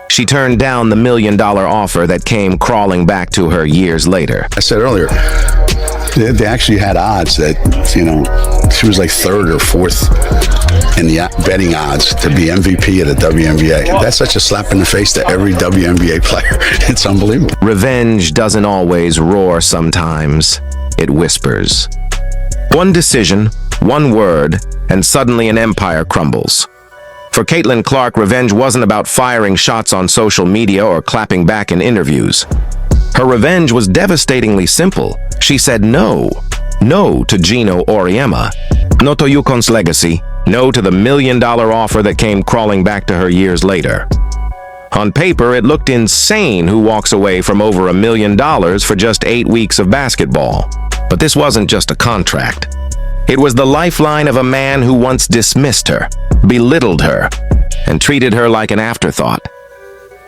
She turned down the $1 million offer that came crawling back to her years later. I said earlier, they actually had odds that, she was like third or fourth in the betting odds to be MVP of the WNBA. That's such a slap in the face to every WNBA player. It's unbelievable. Revenge doesn't always roar sometimes. It whispers. One decision, one word, and suddenly an empire crumbles. For Caitlin Clark, revenge wasn't about firing shots on social media or clapping back in interviews. Her revenge was devastatingly simple. She said no. No to GENO AURIEMMA. No to UConn's legacy. No to the $1 million offer that came crawling back to her years later. On paper, it looked insane who walks away from over $1 million for just 8 weeks of basketball. But this wasn't just a contract. It was the lifeline of a man who once dismissed her, belittled her, and treated her like an afterthought.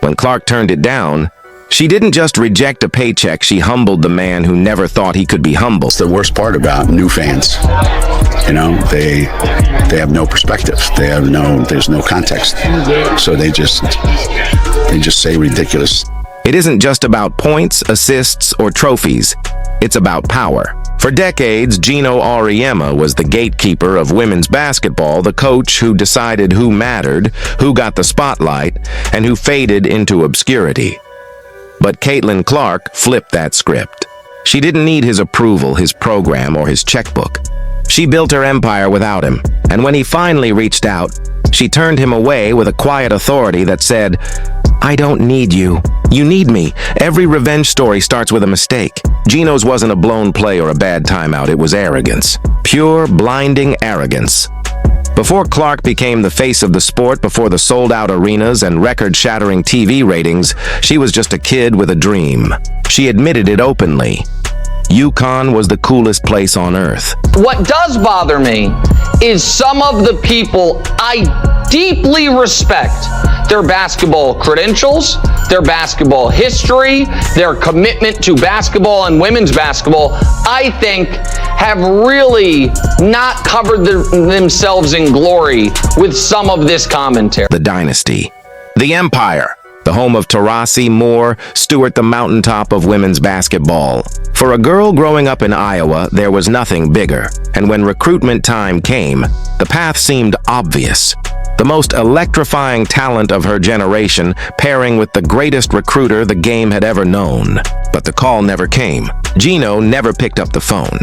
When Clark turned it down, she didn't just reject a paycheck, she humbled the man who never thought he could be humbled. It's the worst part about new fans. They have no perspective. There's no context. So they just say ridiculous. It isn't just about points, assists, or trophies. It's about power. For decades, GENO AURIEMMA was the gatekeeper of women's basketball, the coach who decided who mattered, who got the spotlight, and who faded into obscurity. But Caitlin Clark flipped that script. She didn't need his approval, his program, or his checkbook. She built her empire without him, and when he finally reached out, she turned him away with a quiet authority that said, "I don't need you. You need me." Every revenge story starts with a mistake. GENO's wasn't a blown play or a bad timeout, it was arrogance. Pure, blinding arrogance. Before Clark became the face of the sport, before the sold-out arenas and record-shattering TV ratings, she was just a kid with a dream. She admitted it openly. UConn was the coolest place on earth. What does bother me is some of the people I deeply respect, their basketball credentials, their basketball history, their commitment to basketball and women's basketball, I think have really not covered themselves in glory with some of this commentary. The dynasty. The empire. The home of Taurasi, Moore, Stewart, the mountaintop of women's basketball. For a girl growing up in Iowa, there was nothing bigger. And when recruitment time came, the path seemed obvious. The most electrifying talent of her generation, pairing with the greatest recruiter the game had ever known. But the call never came. GENO never picked up the phone.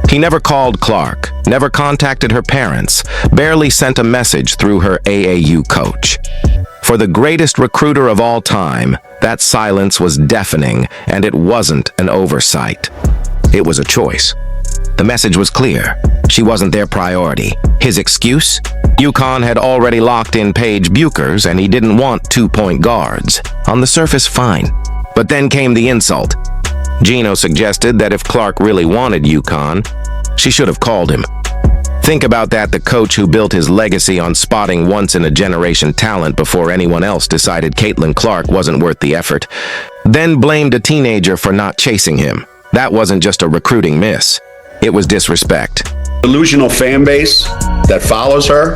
He never called Clark, never contacted her parents, barely sent a message through her AAU coach. For the greatest recruiter of all time, that silence was deafening, and it wasn't an oversight. It was a choice. The message was clear. She wasn't their priority. His excuse? UConn had already locked in Paige Buchers, and he didn't want 2-point guards. On the surface, fine. But then came the insult. GENO suggested that if Clark really wanted UConn, she should have called him. Think about that, the coach who built his legacy on spotting once-in-a-generation talent before anyone else decided Caitlin Clark wasn't worth the effort, then blamed a teenager for not chasing him. That wasn't just a recruiting miss. It was disrespect. Delusional fan base that follows her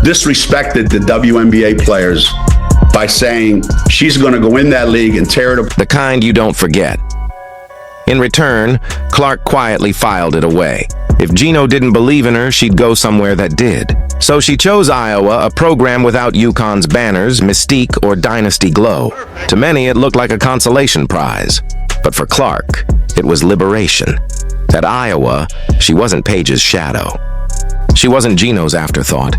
disrespected the WNBA players by saying she's going to go in that league and tear it apart. The kind you don't forget. In return, Clark quietly filed it away. If GENO didn't believe in her, she'd go somewhere that did. So she chose Iowa, a program without UConn's banners, mystique, or dynasty glow. To many, it looked like a consolation prize. But for Clark, it was liberation. At Iowa, she wasn't Paige's shadow. She wasn't GENO's afterthought.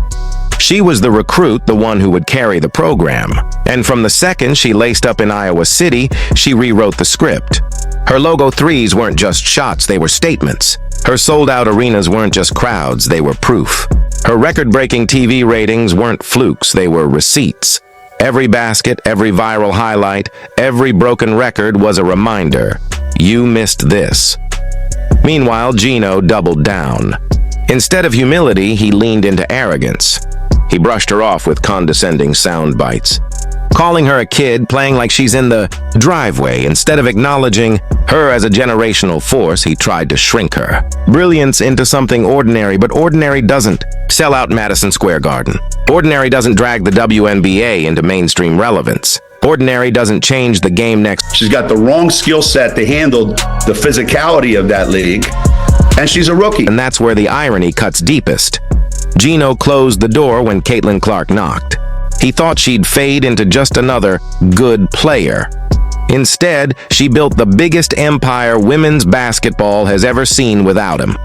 She was the recruit, the one who would carry the program. And from the second she laced up in Iowa City, she rewrote the script. Her logo threes weren't just shots, they were statements. Her sold-out arenas weren't just crowds, they were proof. Her record-breaking TV ratings weren't flukes, they were receipts. Every basket, every viral highlight, every broken record was a reminder. You missed this. Meanwhile, GENO doubled down. Instead of humility, he leaned into arrogance. He brushed her off with condescending sound bites. calling her a kid playing like she's in the driveway. Instead of acknowledging her as a generational force, he tried to shrink her brilliance into something ordinary, but ordinary doesn't sell out Madison Square Garden. Ordinary doesn't drag the WNBA into mainstream relevance. Ordinary doesn't change the game next. She's got the wrong skill set to handle the physicality of that league, and she's a rookie. And that's where the irony cuts deepest. Geno closed the door when Caitlin Clark knocked. He thought she'd fade into just another good player. Instead, she built the biggest empire women's basketball has ever seen without him.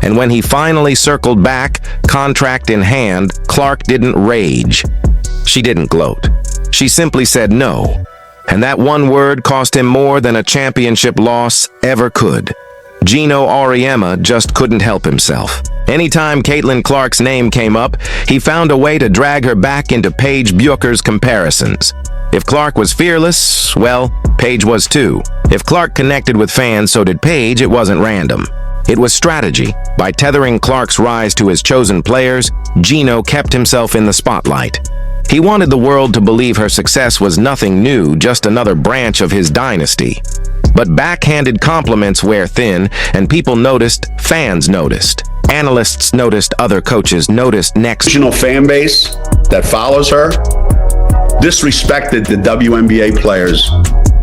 And when he finally circled back, contract in hand, Clark didn't rage. She didn't gloat. She simply said no. And that one word cost him more than a championship loss ever could. GENO AURIEMMA just couldn't help himself. Anytime Caitlin Clark's name came up, he found a way to drag her back into Paige Buecher's comparisons. If Clark was fearless, well, Paige was too. If Clark connected with fans, so did Paige. It wasn't random. It was strategy. By tethering Clark's rise to his chosen players, Geno kept himself in the spotlight. He wanted the world to believe her success was nothing new, just another branch of his dynasty. But backhanded compliments wear thin, and people noticed, fans noticed. Analysts noticed, other coaches noticed next. Original fan base that follows her disrespected the WNBA players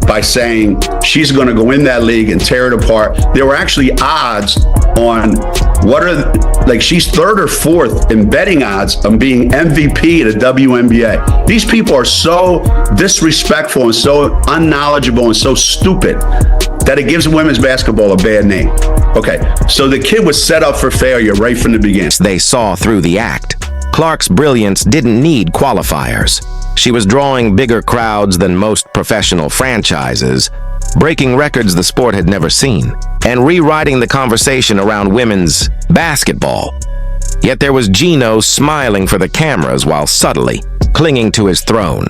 by saying she's going to go in that league and tear it apart. There were actually odds on like she's third or fourth in betting odds on being MVP of the WNBA. These people are so disrespectful and so unknowledgeable and so stupid that it gives women's basketball a bad name. Okay, so the kid was set up for failure right from the beginning. They saw through the act. Clark's brilliance didn't need qualifiers. She was drawing bigger crowds than most professional franchises, breaking records the sport had never seen, and rewriting the conversation around women's basketball. Yet there was Geno smiling for the cameras while subtly clinging to his throne.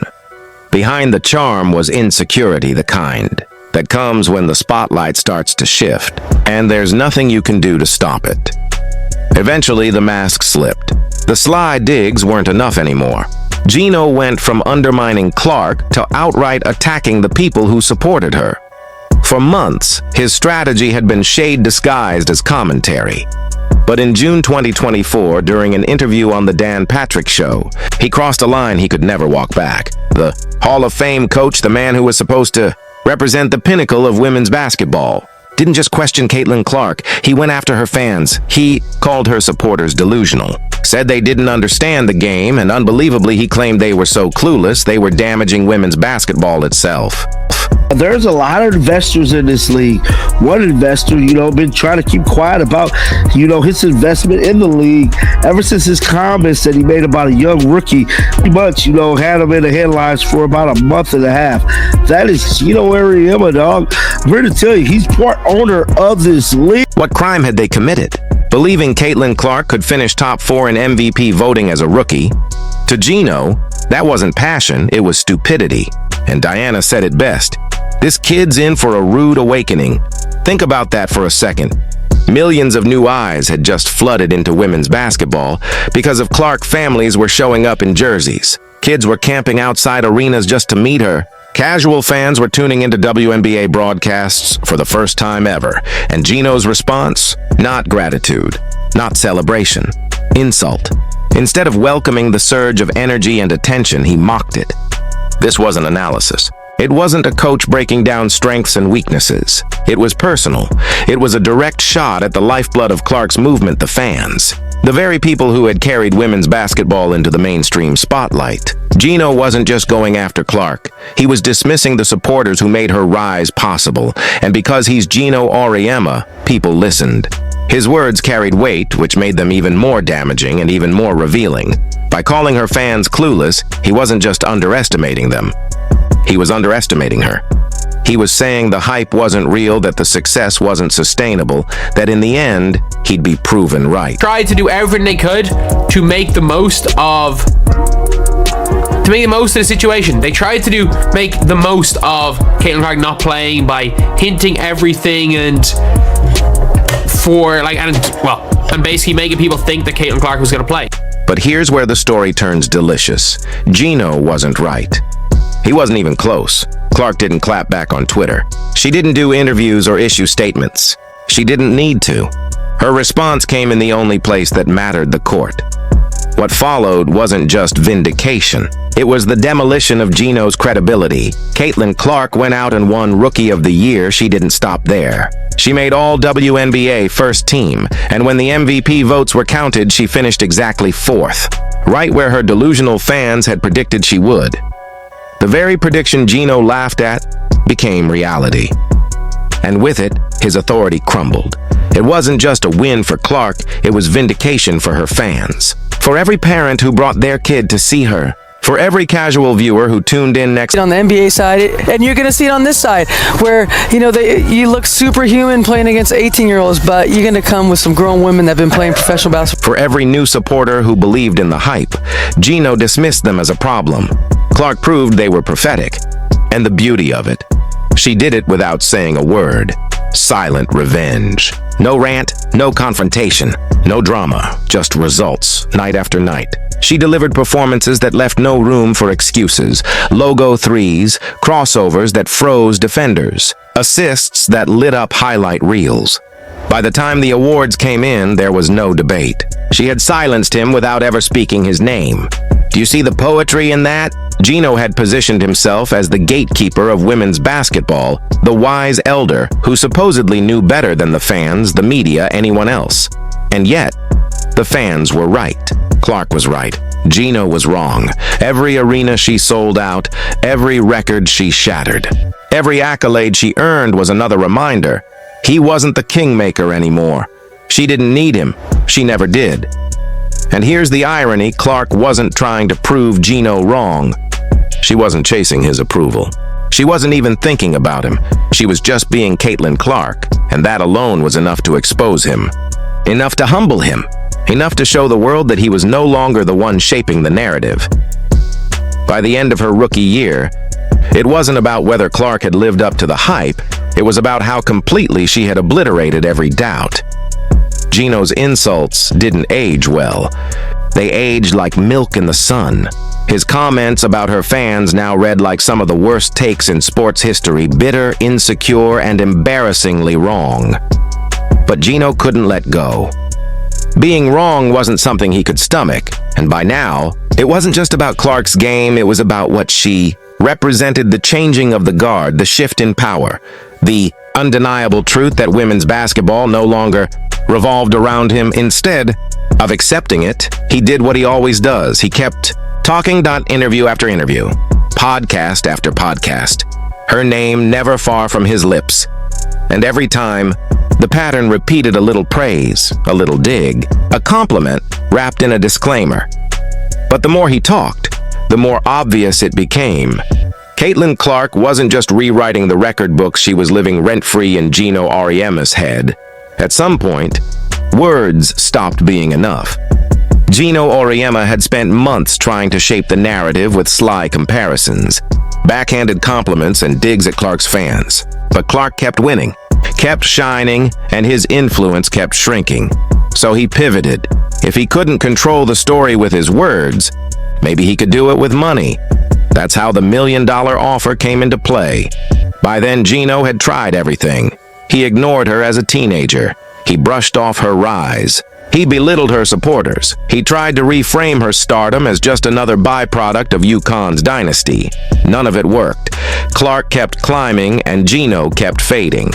Behind the charm was insecurity, the kind that comes when the spotlight starts to shift, and there's nothing you can do to stop it. Eventually, the mask slipped. The sly digs weren't enough anymore. Geno went from undermining Clark to outright attacking the people who supported her. For months, his strategy had been shade disguised as commentary. But in June 2024, during an interview on The Dan Patrick Show, he crossed a line he could never walk back. The Hall of Fame coach, the man who was supposed to represent the pinnacle of women's basketball, didn't just question Caitlin Clark. He went after her fans. He called her supporters delusional, said they didn't understand the game, and unbelievably, he claimed they were so clueless they were damaging women's basketball itself. There's a lot of investors in this league. One investor, been trying to keep quiet about, his investment in the league ever since his comments that he made about a young rookie. Pretty much, had him in the headlines for about a month and a half. That is GENO AURIEMMA, dog. I'm here to tell you, he's part owner of this league. What crime had they committed? Believing Caitlin Clark could finish top 4 in MVP voting as a rookie? To Geno, that wasn't passion, it was stupidity. And Diana said it best. This kid's in for a rude awakening. Think about that for a second. Millions of new eyes had just flooded into women's basketball because of Clark families were showing up in jerseys. Kids were camping outside arenas just to meet her. Casual fans were tuning into WNBA broadcasts for the first time ever. And Geno's response? Not gratitude, not celebration, insult. Instead of welcoming the surge of energy and attention, he mocked it. This wasn't analysis. It wasn't a coach breaking down strengths and weaknesses. It was personal. It was a direct shot at the lifeblood of Clark's movement, the fans. The very people who had carried women's basketball into the mainstream spotlight. Geno wasn't just going after Clark. He was dismissing the supporters who made her rise possible. And because he's GENO AURIEMMA, people listened. His words carried weight, which made them even more damaging and even more revealing. By calling her fans clueless, he wasn't just underestimating them. He was underestimating her. He was saying the hype wasn't real, that the success wasn't sustainable, that in the end, he'd be proven right. Tried to do everything they could to make the most of the situation. They tried to make the most of Caitlin Clark not playing by hinting everything and basically making people think that Caitlin Clark was going to play. But here's where the story turns delicious. Geno wasn't right. He wasn't even close. Clark didn't clap back on Twitter. She didn't do interviews or issue statements. She didn't need to. Her response came in the only place that mattered, the court. What followed wasn't just vindication. It was the demolition of GENO's credibility. Caitlin Clark went out and won Rookie of the Year. She didn't stop there. She made all WNBA first team, and when the MVP votes were counted, she finished exactly 4th, right where her delusional fans had predicted she would. The very prediction GENO laughed at became reality. And with it, his authority crumbled. It wasn't just a win for Clark, it was vindication for her fans. For every parent who brought their kid to see her, for every casual viewer who tuned in next on the NBA side, and you're going to see it on this side, where you look superhuman playing against 18-year-olds, but you're going to come with some grown women that have been playing professional basketball. For every new supporter who believed in the hype, GENO dismissed them as a problem. Clark proved they were prophetic, and the beauty of it, she did it without saying a word. Silent revenge. No rant, no confrontation, no drama, just results, night after night. She delivered performances that left no room for excuses, logo threes, crossovers that froze defenders, assists that lit up highlight reels. By the time the awards came in, there was no debate. She had silenced him without ever speaking his name. Do you see the poetry in that? GENO had positioned himself as the gatekeeper of women's basketball, the wise elder who supposedly knew better than the fans, the media, anyone else. And yet, the fans were right. Clark was right. GENO was wrong. Every arena she sold out, every record she shattered, every accolade she earned was another reminder. He wasn't the kingmaker anymore. She didn't need him. She never did. And here's the irony, Clark wasn't trying to prove GENO wrong. She wasn't chasing his approval. She wasn't even thinking about him. She was just being Caitlin Clark, and that alone was enough to expose him. Enough to humble him. Enough to show the world that he was no longer the one shaping the narrative. By the end of her rookie year, it wasn't about whether Clark had lived up to the hype, it was about how completely she had obliterated every doubt. GENO's insults didn't age well. They aged like milk in the sun. His comments about her fans now read like some of the worst takes in sports history, bitter, insecure, and embarrassingly wrong. But GENO couldn't let go. Being wrong wasn't something he could stomach, and by now, it wasn't just about Clark's game, it was about what she represented, the changing of the guard, the shift in power, the undeniable truth that women's basketball no longer revolved around him. Instead of accepting it, he did what he always does. He kept talking, interview after interview, podcast after podcast, her name never far from his lips. And every time, the pattern repeated: a little praise, a little dig, a compliment wrapped in a disclaimer. But the more he talked, the more obvious it became. Caitlin Clark wasn't just rewriting the record books, she was living rent-free in GENO Auriemma's head. At some point, words stopped being enough. GENO Auriemma had spent months trying to shape the narrative with sly comparisons, backhanded compliments, and digs at Clark's fans. But Clark kept winning, kept shining, and his influence kept shrinking. So he pivoted. If he couldn't control the story with his words, maybe he could do it with money. That's how the $1 million offer came into play. By then, GENO had tried everything. He ignored her as a teenager. He brushed off her rise. He belittled her supporters. He tried to reframe her stardom as just another byproduct of UConn's dynasty. None of it worked. Clark kept climbing, and GENO kept fading.